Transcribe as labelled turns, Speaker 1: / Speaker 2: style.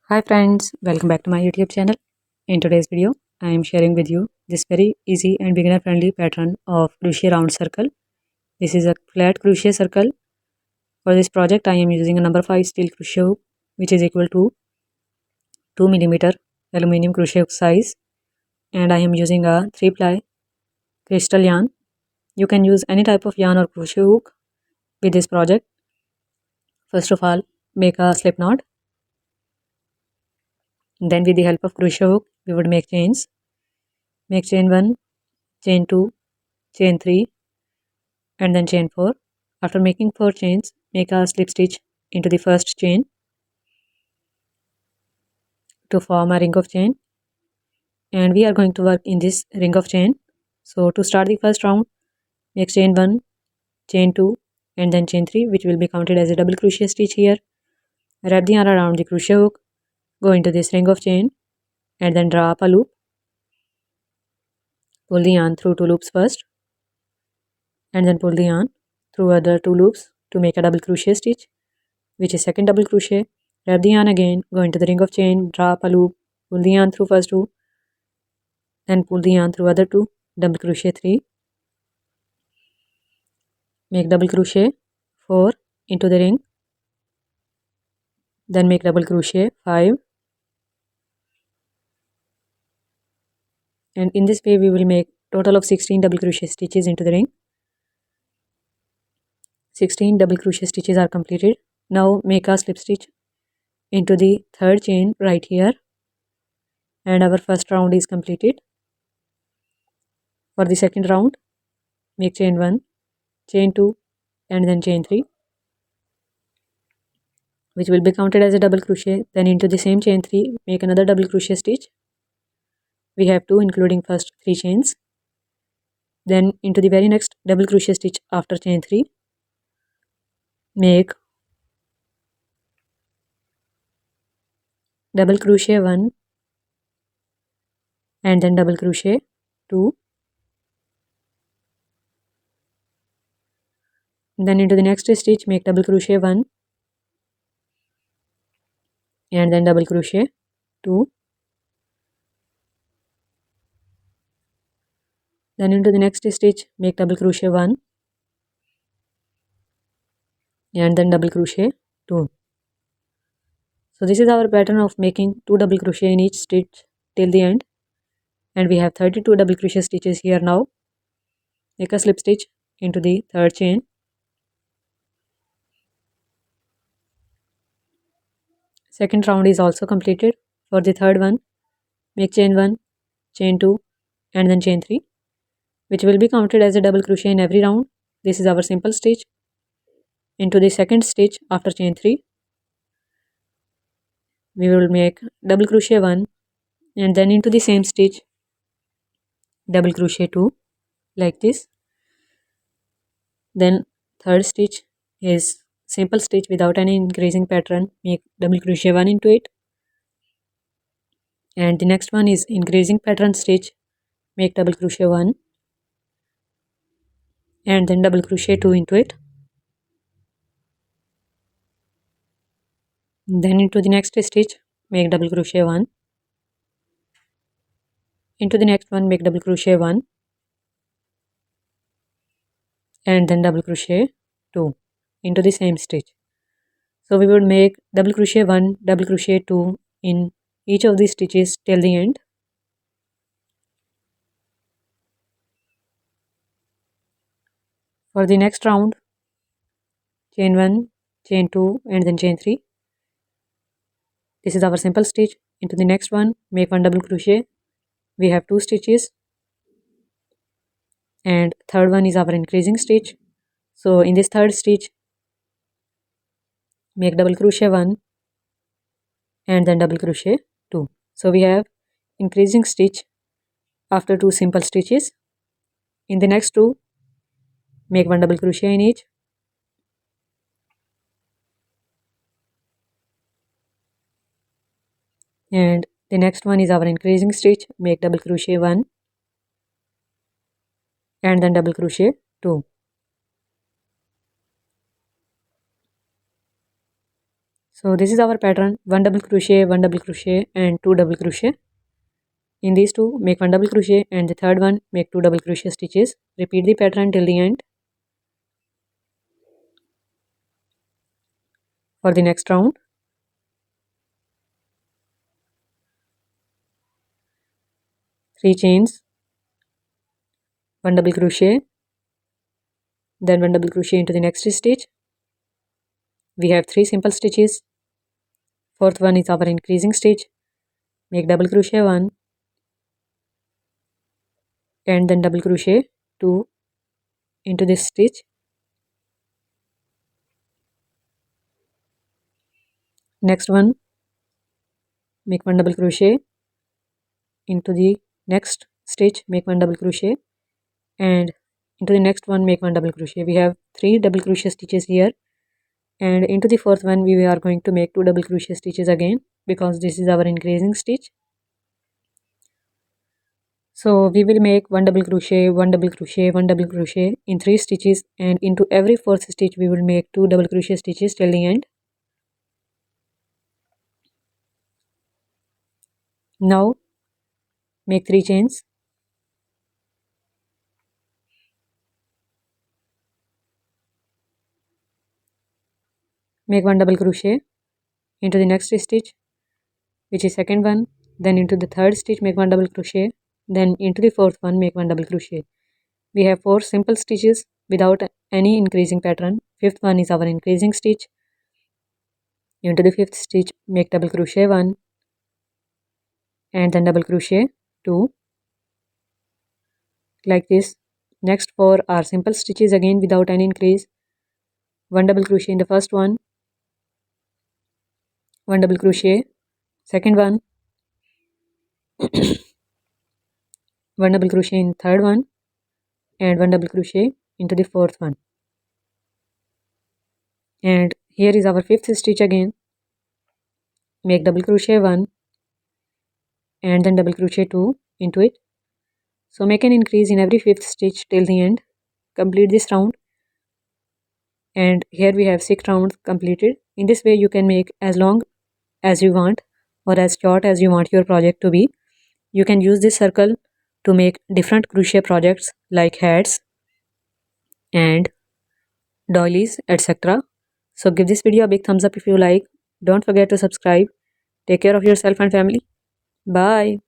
Speaker 1: Hi friends, welcome back to my YouTube channel. In today's video, I am sharing with you this very easy and beginner friendly pattern of crochet round circle. This is a flat crochet circle. For this project, I am using a number 5 steel crochet hook, which is equal to 2 mm aluminum crochet hook size, and I am using a 3-ply crystal yarn. You can use any type of yarn or crochet hook with this project. First of all, make a slip knot. Then with the help of crochet hook, we would make chains. Make chain 1, chain 2, chain 3, and then chain 4. After making 4 chains, make a slip stitch into the first chain to form a ring of chain, and we are going to work in this ring of chain. So to start the first round, make chain 1, chain 2, and then chain 3, which will be counted as a double crochet stitch here. Wrap the yarn around the crochet hook, go into this ring of chain, and then draw up a loop. Pull the yarn through 2 loops first, and then pull the yarn through other 2 loops to make a double crochet stitch, which is second double crochet. Wrap the yarn again, go into the ring of chain, draw up a loop, pull the yarn through first 2, then pull the yarn through other 2, double crochet 3, make double crochet 4 into the ring, then make double crochet 5, and in this way we will make total of 16 double crochet stitches into the ring. 16 double crochet stitches are completed. Now make a slip stitch into the third chain right here, and our first round is completed. For the second round, make chain 1, chain 2, and then chain 3, which will be counted as a double crochet. Then into the same chain 3, make another double crochet stitch. We have 2 including first 3 chains. Then into the very next double crochet stitch after chain 3, make double crochet 1 and then double crochet 2. Then into the next stitch, make double crochet 1 and then double crochet 2. Then into the next stitch, make double crochet 1 and then double crochet 2. So this is our pattern of making 2 double crochet in each stitch till the end, and we have 32 double crochet stitches here now. Make a slip stitch into the third chain. Second round is also completed. For the third one, make chain 1, chain 2, and then chain 3, which will be counted as a double crochet in every round. This is our simple stitch. Into the second stitch after chain 3, we will make double crochet 1 and then into the same stitch double crochet 2 like this. Then third stitch is simple stitch without any increasing pattern. Make double crochet 1 into it, and the next one is increasing pattern stitch. Make double crochet 1 and then double crochet 2 into it. Then into the next stitch, make double crochet 1. Into the next one, make double crochet 1 and then double crochet 2 into the same stitch. So we would make double crochet 1, double crochet 2 in each of these stitches till the end. For the next round, chain 1, chain 2, and then chain 3. This is our simple stitch. Into the next one, make 1 double crochet. We have 2 stitches, and third one is our increasing stitch. So in this third stitch, make double crochet 1 and then double crochet 2. So we have increasing stitch after 2 simple stitches. In the next 2, make 1 double crochet in each. And the next one is our increasing stitch. Make double crochet 1 and then double crochet 2. So this is our pattern: 1 double crochet, 1 double crochet and 2 double crochet. In these two, make 1 double crochet, and the third one make 2 double crochet stitches. Repeat the pattern till the end. For the next round, 3 chains, 1 double crochet, then 1 double crochet into the next stitch. We have 3 simple stitches. Fourth one is our increasing stitch. Make double crochet 1 and then double crochet 2 into this stitch. Next one, make 1 double crochet into the next stitch, make 1 double crochet, and into the next one make 1 double crochet. We have 3 double crochet stitches here, and into the fourth one we are going to make 2 double crochet stitches again, because this is our increasing stitch. So we will make 1 double crochet, 1 double crochet, 1 double crochet in 3 stitches, and into every fourth stitch we will make 2 double crochet stitches till the end. Now make 3 chains, make 1 double crochet into the next stitch, which is second one, then into the third stitch make 1 double crochet, then into the fourth one make 1 double crochet. We have 4 simple stitches without any increasing pattern. Fifth one is our increasing stitch. Into the fifth stitch make double crochet 1 and then double crochet 2, like this. Next 4 are simple stitches again without any increase. 1 double crochet in the first one, 1 double crochet second one, 1 double crochet in third one, and 1 double crochet into the fourth one. And here is our fifth stitch again. Make double crochet 1 and then double crochet 2 into it. So make an increase in every fifth stitch till the end. Complete this round, and here we have 6 rounds completed. In this way you can make as long as you want or as short as you want your project to be. You can use this circle to make different crochet projects like hats and doilies, etc. So give this video a big thumbs up if you like. Don't forget to subscribe. Take care of yourself and family. Bye.